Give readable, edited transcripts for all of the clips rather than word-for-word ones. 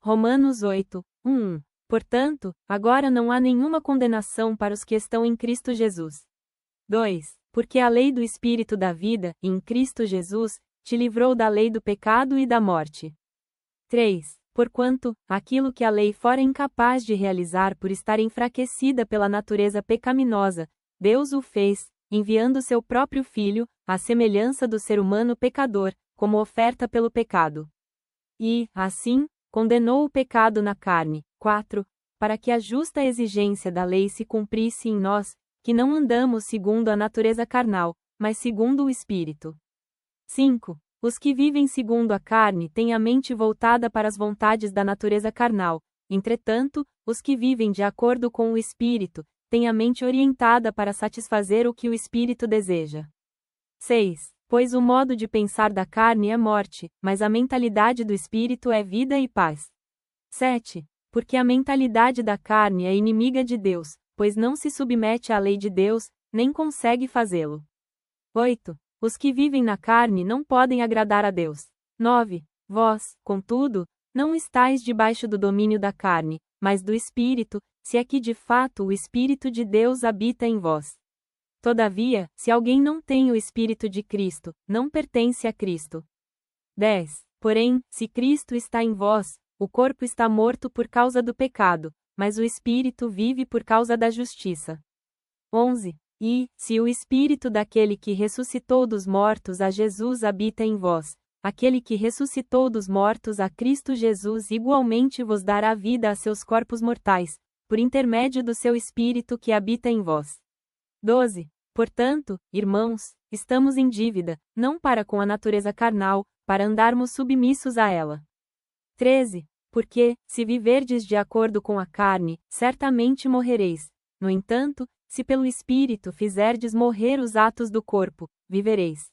Romanos 8:1. Portanto, agora não há nenhuma condenação para os que estão em Cristo Jesus. 2. Porque a lei do Espírito da vida, em Cristo Jesus, te livrou da lei do pecado e da morte. 3. Porquanto, aquilo que a lei fora incapaz de realizar por estar enfraquecida pela natureza pecaminosa, Deus o fez, enviando seu próprio Filho, à semelhança do ser humano pecador, como oferta pelo pecado. E, assim, condenou o pecado na carne. 4. Para que a justa exigência da lei se cumprisse em nós, que não andamos segundo a natureza carnal, mas segundo o Espírito. 5. Os que vivem segundo a carne têm a mente voltada para as vontades da natureza carnal, entretanto, os que vivem de acordo com o Espírito, têm a mente orientada para satisfazer o que o Espírito deseja. 6. Pois o modo de pensar da carne é morte, mas a mentalidade do Espírito é vida e paz. 7. Porque a mentalidade da carne é inimiga de Deus, pois não se submete à lei de Deus, nem consegue fazê-lo. 8. Os que vivem na carne não podem agradar a Deus. 9. Vós, contudo, não estáis debaixo do domínio da carne, mas do Espírito, se é que de fato o Espírito de Deus habita em vós. Todavia, se alguém não tem o Espírito de Cristo, não pertence a Cristo. 10. Porém, se Cristo está em vós, o corpo está morto por causa do pecado, mas o Espírito vive por causa da justiça. 11. E, se o Espírito daquele que ressuscitou dos mortos a Jesus habita em vós, aquele que ressuscitou dos mortos a Cristo Jesus igualmente vos dará vida a seus corpos mortais, por intermédio do seu Espírito que habita em vós. 12. Portanto, irmãos, estamos em dívida, não para com a natureza carnal, para andarmos submissos a ela. 13. Porque, se viverdes de acordo com a carne, certamente morrereis. No entanto, se pelo Espírito fizerdes morrer os atos do corpo, vivereis.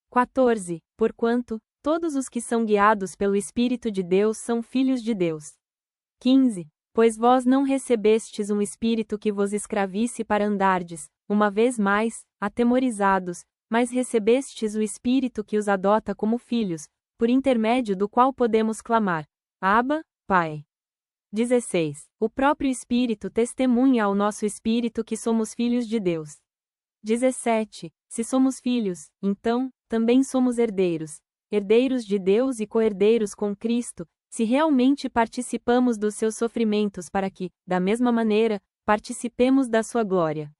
14. Porquanto, todos os que são guiados pelo Espírito de Deus são filhos de Deus. 15. Pois vós não recebestes um espírito que vos escravize para andardes, uma vez mais, atemorizados, mas recebestes o Espírito que os adota como filhos, por intermédio do qual podemos clamar: Abba, Pai. 16. O próprio Espírito testemunha ao nosso espírito que somos filhos de Deus. 17. Se somos filhos, então, também somos herdeiros, herdeiros de Deus e co-herdeiros com Cristo, se realmente participamos dos seus sofrimentos para que, da mesma maneira, participemos da sua glória.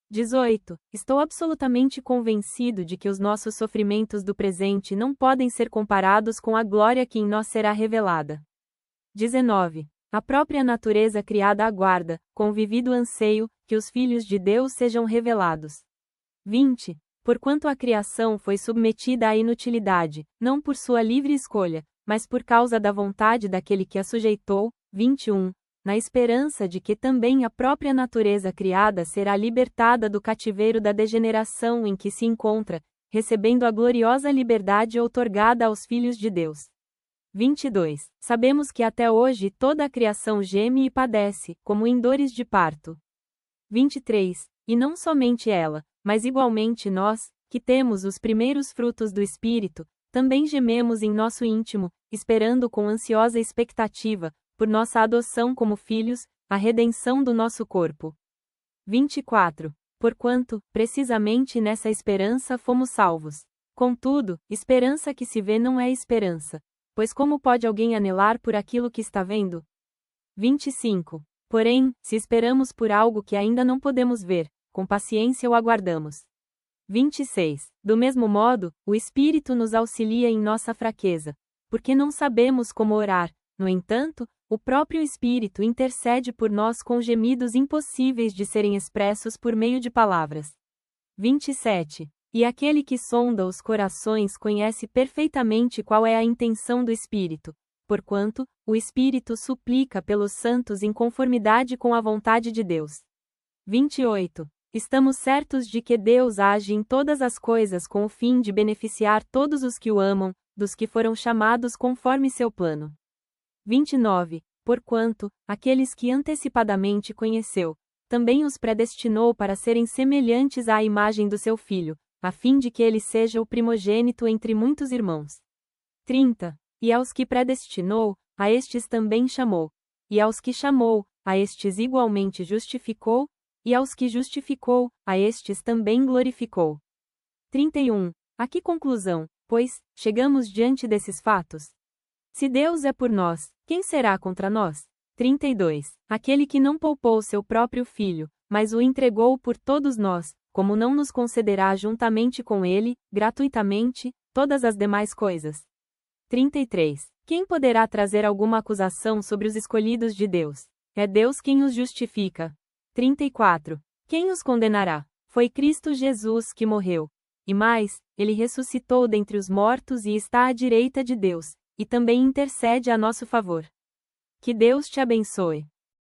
18. Estou absolutamente convencido de que os nossos sofrimentos do presente não podem ser comparados com a glória que em nós será revelada. 19. A própria natureza criada aguarda, com vivido anseio, que os filhos de Deus sejam revelados. 20. Porquanto a criação foi submetida à inutilidade, não por sua livre escolha, mas por causa da vontade daquele que a sujeitou. 21. Na esperança de que também a própria natureza criada será libertada do cativeiro da degeneração em que se encontra, recebendo a gloriosa liberdade outorgada aos filhos de Deus. 22. Sabemos que até hoje toda a criação geme e padece, como em dores de parto. 23. E não somente ela, mas igualmente nós, que temos os primeiros frutos do Espírito, também gememos em nosso íntimo, esperando com ansiosa expectativa, por nossa adoção como filhos, a redenção do nosso corpo. 24. Porquanto, precisamente nessa esperança fomos salvos. Contudo, esperança que se vê não é esperança, pois como pode alguém anelar por aquilo que está vendo? 25. Porém, se esperamos por algo que ainda não podemos ver, com paciência o aguardamos. 26. Do mesmo modo, o Espírito nos auxilia em nossa fraqueza, porque não sabemos como orar, no entanto, o próprio Espírito intercede por nós com gemidos impossíveis de serem expressos por meio de palavras. 27. E aquele que sonda os corações conhece perfeitamente qual é a intenção do Espírito, porquanto, o Espírito suplica pelos santos em conformidade com a vontade de Deus. 28. Estamos certos de que Deus age em todas as coisas com o fim de beneficiar todos os que o amam, dos que foram chamados conforme seu plano. 29. Porquanto, aqueles que antecipadamente conheceu, também os predestinou para serem semelhantes à imagem do seu Filho, a fim de que ele seja o primogênito entre muitos irmãos. 30. E aos que predestinou, a estes também chamou. E aos que chamou, a estes igualmente justificou, e aos que justificou, a estes também glorificou. 31. A que conclusão, pois, chegamos diante desses fatos? Se Deus é por nós, quem será contra nós? 32. Aquele que não poupou seu próprio filho, mas o entregou por todos nós, como não nos concederá juntamente com ele, gratuitamente, todas as demais coisas? 33. Quem poderá trazer alguma acusação sobre os escolhidos de Deus? É Deus quem os justifica. 34. Quem os condenará? Foi Cristo Jesus que morreu. E mais, ele ressuscitou dentre os mortos e está à direita de Deus, e também intercede a nosso favor. Que Deus te abençoe.